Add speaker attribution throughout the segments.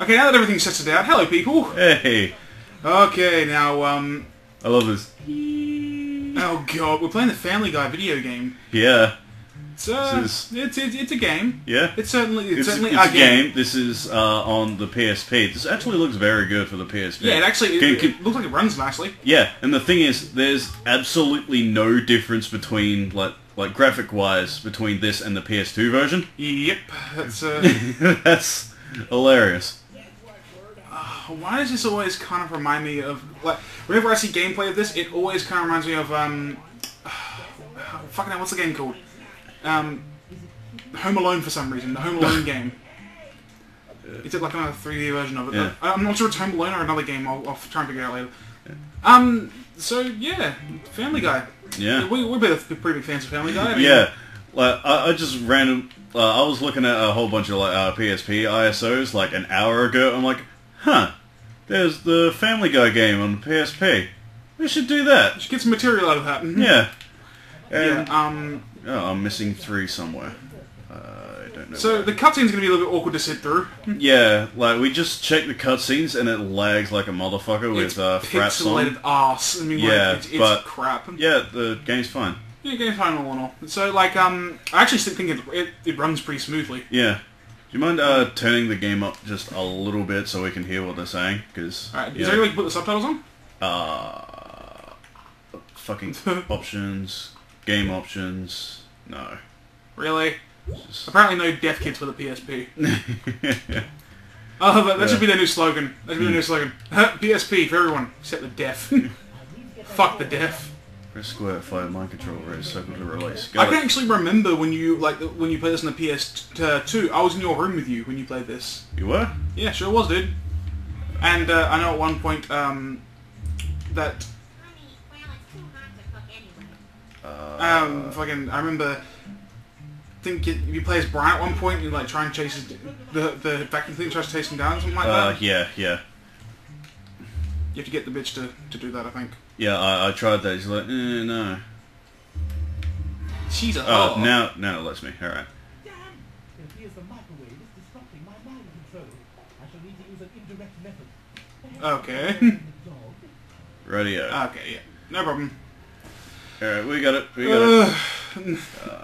Speaker 1: Okay, now that everything's settled out, hello people.
Speaker 2: Hey,
Speaker 1: Okay, now
Speaker 2: I love this.
Speaker 1: oh god, we're playing the Family Guy video game.
Speaker 2: Yeah,
Speaker 1: It's
Speaker 2: This
Speaker 1: it's a game.
Speaker 2: yeah.
Speaker 1: It's certainly
Speaker 2: It's
Speaker 1: a
Speaker 2: a game. This is on the PSP. This actually looks very good for the PSP.
Speaker 1: Yeah, it actually it looks like it runs nicely.
Speaker 2: Yeah, and the thing is, there's absolutely no difference between like graphic wise between this and the PS2 version.
Speaker 1: Yep, that's
Speaker 2: That's hilarious.
Speaker 1: why does this always kind of remind me of, like, whenever I see gameplay of this, it always kind of reminds me of fucking hell, what's the game called? Home Alone for some reason, the Home Alone game. It's like another 3D version of it.
Speaker 2: Yeah.
Speaker 1: I'm not sure it's Home Alone or another game. I'll try and figure it out later. So yeah, Family Guy.
Speaker 2: Yeah.
Speaker 1: We're both pretty big fans of Family Guy. I mean,
Speaker 2: Yeah, like I just random. I was looking at a whole bunch of like PSP ISOs like an hour ago. I'm like, huh, there's the Family Guy game on the PSP. We should do that.
Speaker 1: Just get some material out of that.
Speaker 2: Yeah. And,
Speaker 1: Yeah.
Speaker 2: oh, I'm missing 3 somewhere. I don't know.
Speaker 1: So the cutscene's gonna be a little bit awkward to sit through.
Speaker 2: Yeah, like we just checked the cutscenes and it lags like a motherfucker with fraps on.
Speaker 1: Pixelated arse. I mean,
Speaker 2: Yeah,
Speaker 1: like, it's
Speaker 2: but-
Speaker 1: crap.
Speaker 2: Yeah, the game's fine.
Speaker 1: Yeah, game's fine all in all. So like, I actually think it runs pretty smoothly.
Speaker 2: Yeah. Do you mind turning the game up just a little bit so we can hear what they're saying? Because
Speaker 1: Alright, is there any way you can put the subtitles on?
Speaker 2: Fucking options, game options. No.
Speaker 1: Really?
Speaker 2: Just-
Speaker 1: Apparently no deaf kids for the PSP. Oh, that should be their new slogan. That should be their new slogan. PSP for everyone, except the deaf. Fuck the deaf.
Speaker 2: Press square, fire mind control, raise circle to release.
Speaker 1: I
Speaker 2: Got
Speaker 1: can
Speaker 2: it.
Speaker 1: actually remember when you played this on the PS2. I was in your room with you when you played this.
Speaker 2: You were?
Speaker 1: Yeah, sure was, dude. And I know at one point that fucking I remember. Think you play as Brian at one point and like try and chase the vacuum thing tries to chase him down, something like that.
Speaker 2: Yeah.
Speaker 1: You have to get the bitch to do that, I think.
Speaker 2: Yeah, I tried that. She's like, no.
Speaker 1: She's a
Speaker 2: Oh, now it lets me. Alright.
Speaker 3: Damn! It appears the microwave is disrupting my mind control. I shall need to use an indirect method.
Speaker 1: Okay.
Speaker 3: Dog.
Speaker 2: Radio.
Speaker 1: Okay, yeah. No problem.
Speaker 2: Alright, we got it.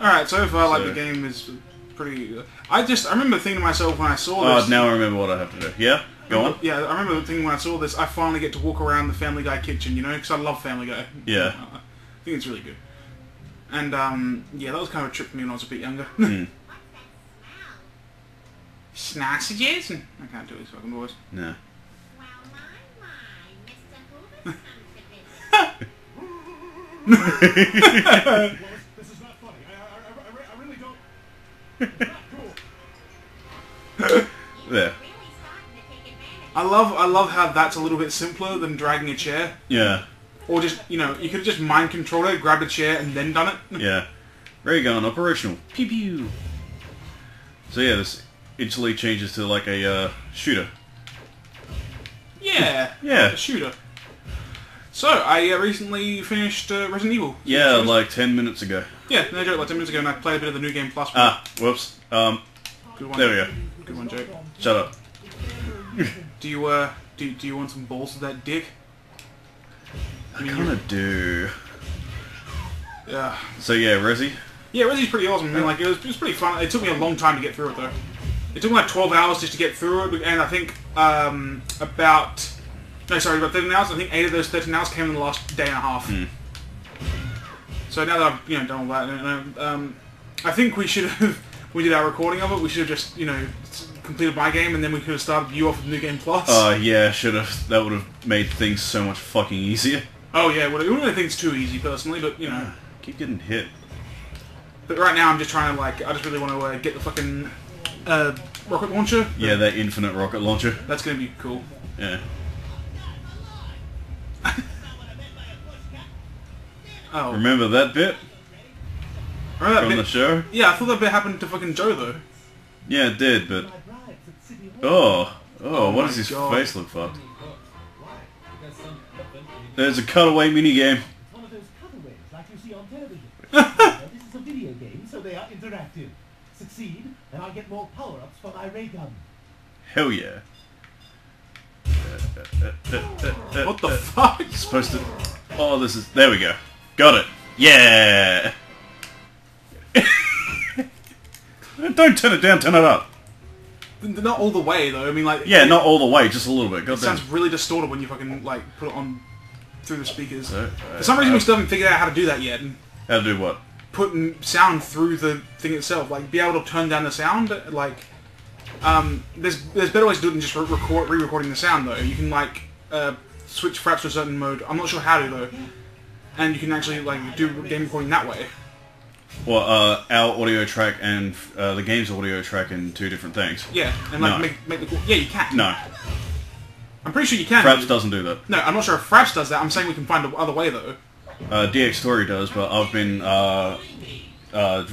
Speaker 1: Alright, so far, like,
Speaker 2: so-
Speaker 1: the game is pretty... I remember thinking to myself when I saw
Speaker 2: Oh,
Speaker 1: this...
Speaker 2: now I remember what I have to do. Yeah? Go on.
Speaker 1: Yeah, I remember thinking when I saw this, I finally get to walk around the Family Guy kitchen, you know, because I love Family Guy.
Speaker 2: Yeah.
Speaker 1: I think it's really good. And, yeah, that was kind of a trip for me when I was a bit younger.
Speaker 2: Hmm.
Speaker 1: Sausages? I can't do his fucking voice.
Speaker 2: No.
Speaker 3: This is not funny. I really don't. It's not cool.
Speaker 2: There.
Speaker 1: I love how that's a little bit simpler than dragging a chair.
Speaker 2: Yeah.
Speaker 1: Or just, you know, you could have just mind controlled it, grabbed a chair, and then done it.
Speaker 2: Yeah. Ray gun operational. Pew pew. So yeah, this instantly changes to like a shooter.
Speaker 1: Yeah.
Speaker 2: Yeah.
Speaker 1: Like a shooter. So, I recently finished Resident Evil.
Speaker 2: Yeah, like 10 minutes ago.
Speaker 1: Yeah, no joke, like 10 minutes ago, and I played a bit of the New Game Plus.
Speaker 2: Ah, whoops.
Speaker 1: Good one.
Speaker 2: There we go.
Speaker 1: Good one, joke.
Speaker 2: Shut up.
Speaker 1: Do you want some balls of that dick?
Speaker 2: I kind of do.
Speaker 1: Yeah.
Speaker 2: So yeah, Resi.
Speaker 1: Yeah, Resi's pretty awesome. I mean, like, it was pretty fun. It took me a long time to get through it, though. It took me like 12 hours just to get through it, and I think about 13 hours. I think 8 of those 13 hours came in the last day and a half. So now that I've done all that, I think we should have, when we did our recording of it, we should have just completed my game, and then we could have started you off with New Game Plus.
Speaker 2: Yeah, should have. That would have made things so much fucking easier.
Speaker 1: Oh yeah, well, it wouldn't make things too easy personally, but you know.
Speaker 2: Keep getting hit.
Speaker 1: But right now I'm just trying to I just really want to get the fucking rocket launcher.
Speaker 2: Yeah, that infinite rocket launcher.
Speaker 1: That's gonna be cool.
Speaker 2: Yeah.
Speaker 1: Oh,
Speaker 2: Remember that bit
Speaker 1: remember that
Speaker 2: from the
Speaker 1: bit?
Speaker 2: show?
Speaker 1: Yeah, I thought that bit happened to fucking Joe though.
Speaker 2: Yeah, it did, but
Speaker 3: My bribes at City Hall.
Speaker 2: oh, what
Speaker 1: my
Speaker 2: does his
Speaker 1: God.
Speaker 2: face look fucked?
Speaker 3: Why? Because some
Speaker 2: There's a cutaway minigame.
Speaker 3: It's one of those cutaways like you see on television. This is a video game, so they are interactive. Succeed, and I'll get more power-ups for my ray gun.
Speaker 2: Hell yeah.
Speaker 1: What the fuck?
Speaker 2: It's supposed to... Oh, this is... There we go. Got it. Yeah! Don't turn it down, turn it up.
Speaker 1: Not all the way though. I mean, like
Speaker 2: Yeah, not all the way, just a little bit.
Speaker 1: It
Speaker 2: Goddamn.
Speaker 1: sounds really distorted when you fucking like put it on through the speakers.
Speaker 2: So,
Speaker 1: For some reason, we still haven't figured out how to do that yet. And
Speaker 2: how to do what?
Speaker 1: putting sound through the thing itself, like be able to turn down the sound. Like, there's better ways to do it than just re-recording the sound though. You can like switch fraps to a certain mode. I'm not sure how to though, and you can actually like do game recording that way.
Speaker 2: Well, our audio track and the game's audio track in two different things.
Speaker 1: Yeah, and like
Speaker 2: No.
Speaker 1: make the yeah you can.
Speaker 2: No,
Speaker 1: I'm pretty sure you can.
Speaker 2: Fraps doesn't do that.
Speaker 1: No, I'm not sure if Fraps does that. I'm saying we can find another way though.
Speaker 2: DX Story does, but I've been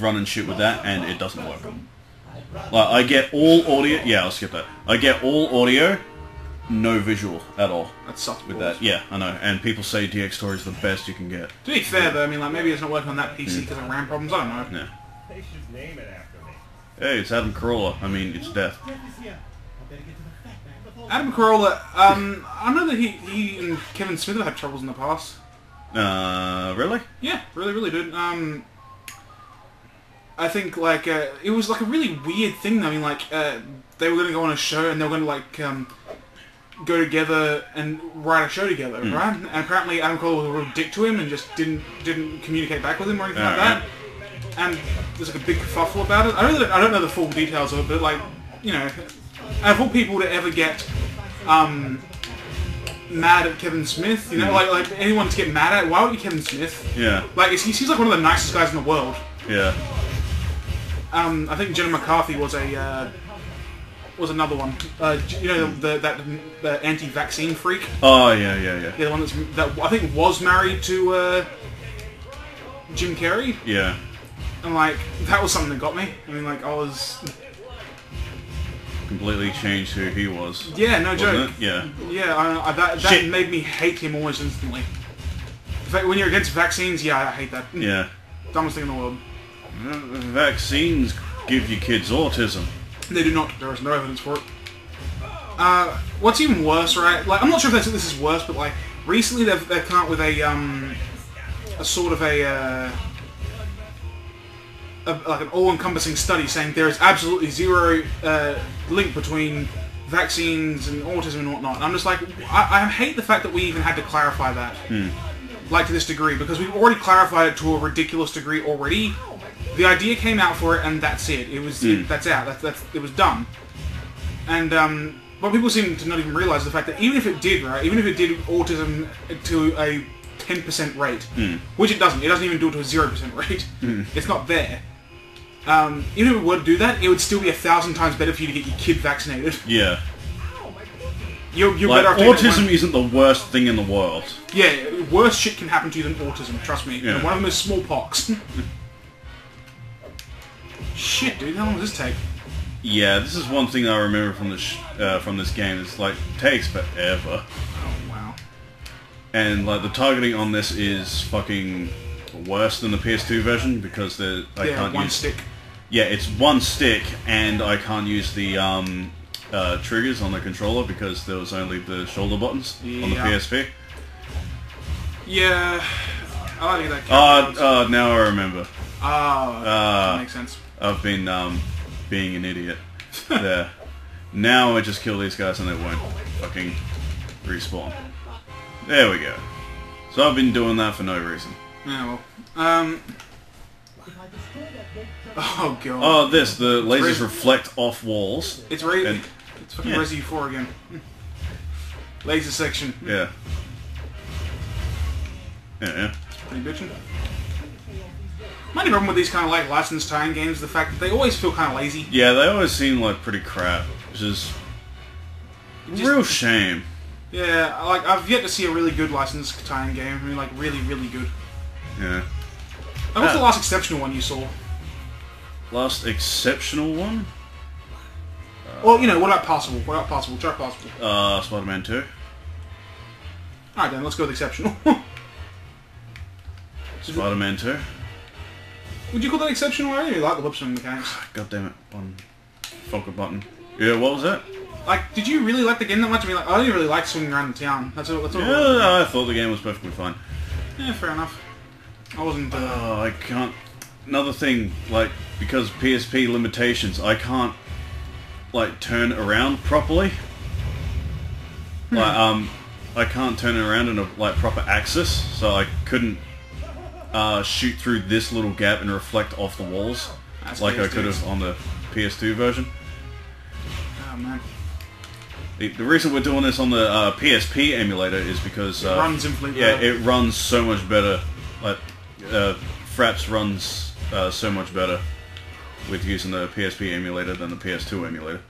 Speaker 2: running shit with that, and it doesn't work. Like, I get all audio... Yeah, I'll skip that. I get all audio, no visual at all
Speaker 1: That sucks
Speaker 2: with that. Yeah, I know. And people say DX Story is the best you can get.
Speaker 1: To be fair though, I mean like maybe it's not working on that PC because of RAM problems. I don't know.
Speaker 2: Yeah.
Speaker 3: They should name it after me.
Speaker 2: Hey, it's Adam Carolla. I mean, it's death.
Speaker 3: Death is here. I better get to the fat man before...
Speaker 1: Adam Carolla, I know that he and Kevin Smith have had troubles in the past.
Speaker 2: Really?
Speaker 1: Yeah, really did. I think like it was like a really weird thing though. I mean like they were going to go on a show and they were going to like go together and write a show together, right? And apparently Adam Carolla was a real dick to him and just didn't communicate back with him or anything like that. And there's like a big kerfuffle about it. I don't know the full details of it, but like, you know, out of all people to ever get mad at Kevin Smith, you know, like anyone to get mad at, why would you Kevin Smith?
Speaker 2: Yeah.
Speaker 1: Like he seems like one of the nicest guys in the world.
Speaker 2: Yeah.
Speaker 1: I think Jenna McCarthy was another one. You know the anti-vaccine freak.
Speaker 2: Oh, yeah.
Speaker 1: Yeah, the one that I think was married to Jim Carrey.
Speaker 2: Yeah.
Speaker 1: And like that was something that got me. I mean, like I was.
Speaker 2: Completely changed who he was.
Speaker 1: Yeah, no
Speaker 2: Wasn't
Speaker 1: joke.
Speaker 2: it? Yeah.
Speaker 1: Yeah, that
Speaker 2: Shit.
Speaker 1: made me hate him almost instantly. In fact, when you're against vaccines, yeah, I hate that.
Speaker 2: Yeah.
Speaker 1: Dumbest thing in the world.
Speaker 2: Vaccines give you kids autism.
Speaker 1: They do not. There is no evidence for it. What's even worse, right? Like, I'm not sure if this is worse, but like recently they've come out with a sort of like an all-encompassing study saying there is absolutely zero link between vaccines and autism and whatnot. And I'm just like, I hate the fact that we even had to clarify that, like to this degree, because we've already clarified it to a ridiculous degree already. The idea came out for it, and that's it. It was that's out. It was done. And but people seem to not even realize the fact that even if it did, right, even if it did autism to a 10% rate, which it doesn't even do it to a 0% rate. It's not there. Even if it were to do that, it would still be 1,000 times better for you to get your kid vaccinated.
Speaker 2: Yeah.
Speaker 1: You're
Speaker 2: Like,
Speaker 1: better off taking
Speaker 2: autism isn't the worst thing in the world.
Speaker 1: Yeah, worse shit can happen to you than autism, trust me.
Speaker 2: Yeah.
Speaker 1: And one of them is smallpox. Shit, dude, how long does this take?
Speaker 2: Yeah, this is one thing I remember from this game. It's like, takes forever.
Speaker 1: Oh, wow.
Speaker 2: And like the targeting on this is fucking worse than the PS2 version because I can't
Speaker 1: one
Speaker 2: use
Speaker 1: stick.
Speaker 2: Yeah, it's one stick, and I can't use the triggers on the controller because there was only the shoulder buttons on the
Speaker 1: Yeah.
Speaker 2: PSP.
Speaker 1: Yeah, I like that.
Speaker 2: Now I remember.
Speaker 1: That makes sense.
Speaker 2: I've been being an idiot there. Now I just kill these guys and they won't fucking respawn. There we go. So I've been doing that for no reason.
Speaker 1: Yeah, well.
Speaker 3: If I destroy that big truck...
Speaker 1: Oh god.
Speaker 2: Oh, the lasers
Speaker 1: Res-
Speaker 2: reflect off walls.
Speaker 1: It's
Speaker 2: And-
Speaker 1: It's fucking
Speaker 2: yeah.
Speaker 1: Resi 4 again. Laser section.
Speaker 2: Yeah. Yeah.
Speaker 1: Pretty bitchin'. My only problem with these kind of like licensed tie-in games is the fact that they always feel kind of lazy.
Speaker 2: Yeah, they always seem like pretty crap, which is a real shame.
Speaker 1: Yeah, like I've yet to see a really good licensed tie-in game. I mean, like really good.
Speaker 2: Yeah.
Speaker 1: Like, what's the last exceptional one you saw?
Speaker 2: Last exceptional one?
Speaker 1: Well, you know, what about Possible? Try Possible.
Speaker 2: Spider-Man 2.
Speaker 1: Alright then, let's go with exceptional.
Speaker 2: Spider-Man 2.
Speaker 1: Would you call that exceptional? I really like the lip-sync mechanics.
Speaker 2: God damn it. One focus button. Yeah, what was that?
Speaker 1: Like, did you really like the game that much? I mean, like, I only really like swinging around the town. That's all.
Speaker 2: Yeah, I thought the game was perfectly fine.
Speaker 1: Yeah, fair enough. I wasn't.
Speaker 2: Oh, I can't. Another thing, like, because PSP limitations, I can't, like, turn around properly. Like, I can't turn it around in a, like, proper axis, so I couldn't shoot through this little gap and reflect off the walls
Speaker 1: That's
Speaker 2: like I
Speaker 1: PS2.
Speaker 2: could have on the PS2 version.
Speaker 1: Oh man.
Speaker 2: The reason we're doing this on the PSP emulator is because
Speaker 1: It runs infinitely
Speaker 2: yeah,
Speaker 1: better.
Speaker 2: it runs so much better. Like Fraps runs so much better with using the PSP emulator than the PS2 emulator.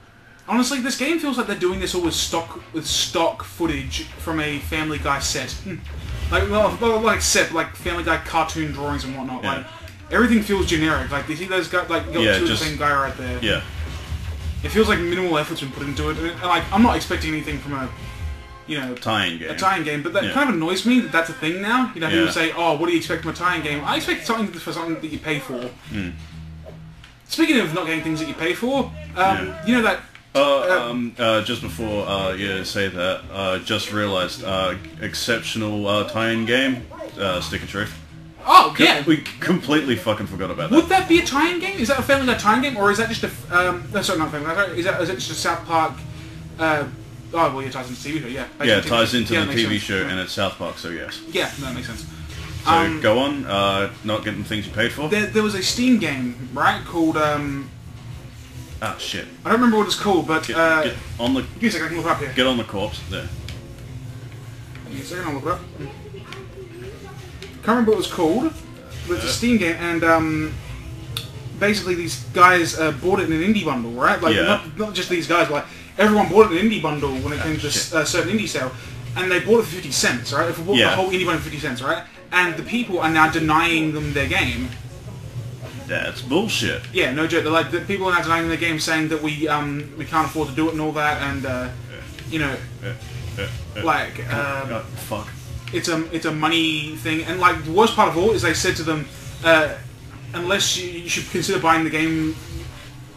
Speaker 1: Honestly, this game feels like they're doing this all with stock footage from a Family Guy set. Like, well, not like set, but like Family Guy cartoon drawings and whatnot.
Speaker 2: Yeah.
Speaker 1: Like, everything feels generic. Like, you see those guys, like, you got
Speaker 2: Yeah,
Speaker 1: two of the
Speaker 2: just-
Speaker 1: same guy right there.
Speaker 2: Yeah,
Speaker 1: It feels like minimal effort's been put into it. And, like, I'm not expecting anything from a, you know,
Speaker 2: tie-in game.
Speaker 1: a tie-in game, but that
Speaker 2: Yeah.
Speaker 1: kind of annoys me that that's a thing now. You know,
Speaker 2: Yeah.
Speaker 1: people say, "Oh, what do you expect from a tie-in game?" I expect something for something that you pay for. Speaking of not getting things that you pay for, you know that.
Speaker 2: Just before you say that, just realized exceptional tie-in game, Stick of Truth.
Speaker 1: Oh yeah.
Speaker 2: We completely fucking forgot about that.
Speaker 1: Would that be a tie-in game? Is that a Family Guy tie-in game, or is that just a? No, sorry, not Family Guy. Sorry, is it just a South Park? Oh well, yeah, it ties into the TV show. Yeah.
Speaker 2: Yeah, it ties into
Speaker 1: Yeah,
Speaker 2: the
Speaker 1: that makes
Speaker 2: TV
Speaker 1: sense.
Speaker 2: show
Speaker 1: Yeah.
Speaker 2: and it's South Park, so yes.
Speaker 1: Yeah, that makes sense.
Speaker 2: So go on, not getting things you paid for.
Speaker 1: There was a Steam game, right, called
Speaker 2: Ah, shit.
Speaker 1: I don't remember what it's called, but
Speaker 2: Get on the
Speaker 1: give me a second, I can look it up here.
Speaker 2: get on the corpse there.
Speaker 1: Give me a second, I'll look it up. Can't remember what it was called, but it's a Steam game, and basically these guys bought it in an indie bundle, right? Like
Speaker 2: Yeah.
Speaker 1: not just these guys, but like everyone bought it in an indie bundle when it came to
Speaker 2: shit.
Speaker 1: a certain indie sale, and they bought it for 50 cents, right? If we bought
Speaker 2: Yeah.
Speaker 1: the whole indie bundle for 50 cents, right? And the people are now denying them their game.
Speaker 2: That's bullshit.
Speaker 1: Yeah, no joke. They're like the people are now denying their game, saying that we can't afford to do it and all that, and you know, like
Speaker 2: Oh, fuck.
Speaker 1: it's a money thing, and like the worst part of all is they said to them, unless you should consider buying the game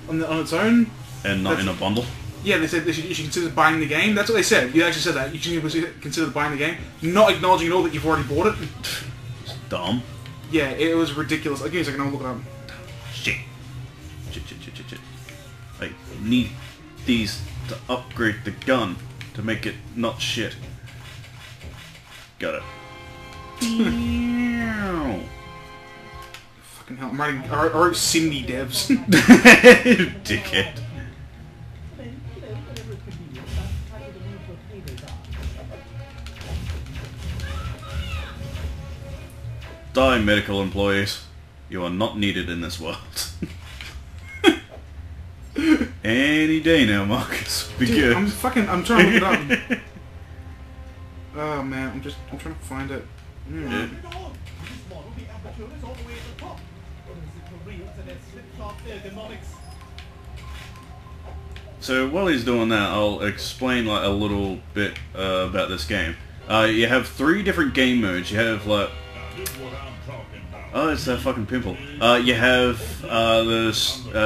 Speaker 1: on its own.
Speaker 2: And not
Speaker 1: That's-
Speaker 2: in a bundle.
Speaker 1: Yeah, they said you should consider buying the game. That's what they said. You actually said that. You should consider buying the game, not acknowledging at all that you've already bought it.
Speaker 2: It's dumb.
Speaker 1: Yeah, it was ridiculous. Give me a second, I'll look it up.
Speaker 2: Shit. Shit. I need these to upgrade the gun to make it not shit. Got it.
Speaker 1: Fucking hell, I'm writing. I wrote Cindy devs.
Speaker 2: Dickhead.
Speaker 3: Then, whenever it's convenient, I will remove your payday bar.
Speaker 2: Die, medical employees. You are not needed in this world. Any day now, Marcus. Be
Speaker 1: Dude,
Speaker 2: good.
Speaker 1: I'm trying to look it up. Oh man, I'm trying to find it.
Speaker 3: Moving on. This model, the aperture is all the way at the top. Or is it for real to their slipshod ergonomics?
Speaker 2: So while he's doing that, I'll explain like a little bit about this game. You have 3 different game modes. You have like, oh, it's that fucking pimple. You have the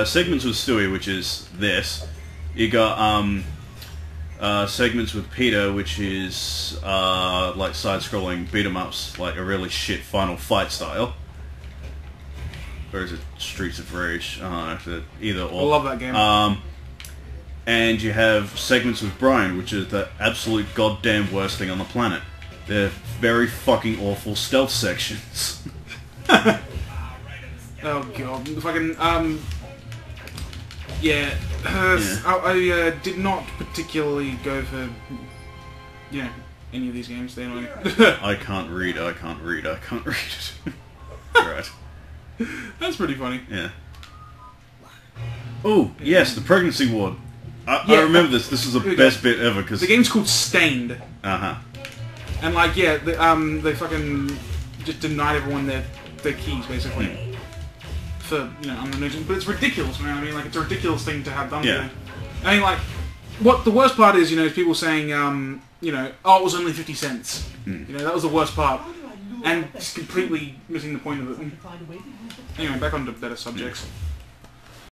Speaker 2: segments with Stewie, which is this. You got segments with Peter, which is like side-scrolling beat 'em ups, like a really shit Final Fight style. Or is it Streets of Rage? I don't know, either or.
Speaker 1: I love that game.
Speaker 2: And you have segments with Brian, which is the absolute goddamn worst thing on the planet. They're very fucking awful stealth sections.
Speaker 1: Oh god, fucking yeah. I did not particularly go for any of these games. They're annoying.
Speaker 2: I can't read it. Right.
Speaker 1: That's pretty funny.
Speaker 2: Yeah. Oh, yes, the pregnancy ward. I
Speaker 1: Yeah.
Speaker 2: remember this. This is the
Speaker 1: Here we go.
Speaker 2: best bit ever, because...
Speaker 1: The game's called Stained,
Speaker 2: Uh-huh.
Speaker 1: and like yeah, they fucking just denied everyone their keys basically for unknown reasons. But it's ridiculous, man. I mean, like it's a ridiculous thing to have done.
Speaker 2: Yeah.
Speaker 1: To you. I mean, like what the worst part is, is people saying, oh, it was only 50 cents. That was the worst part, and just completely missing the point of it.
Speaker 3: Find a way to use the
Speaker 1: Anyway, back on to better subjects.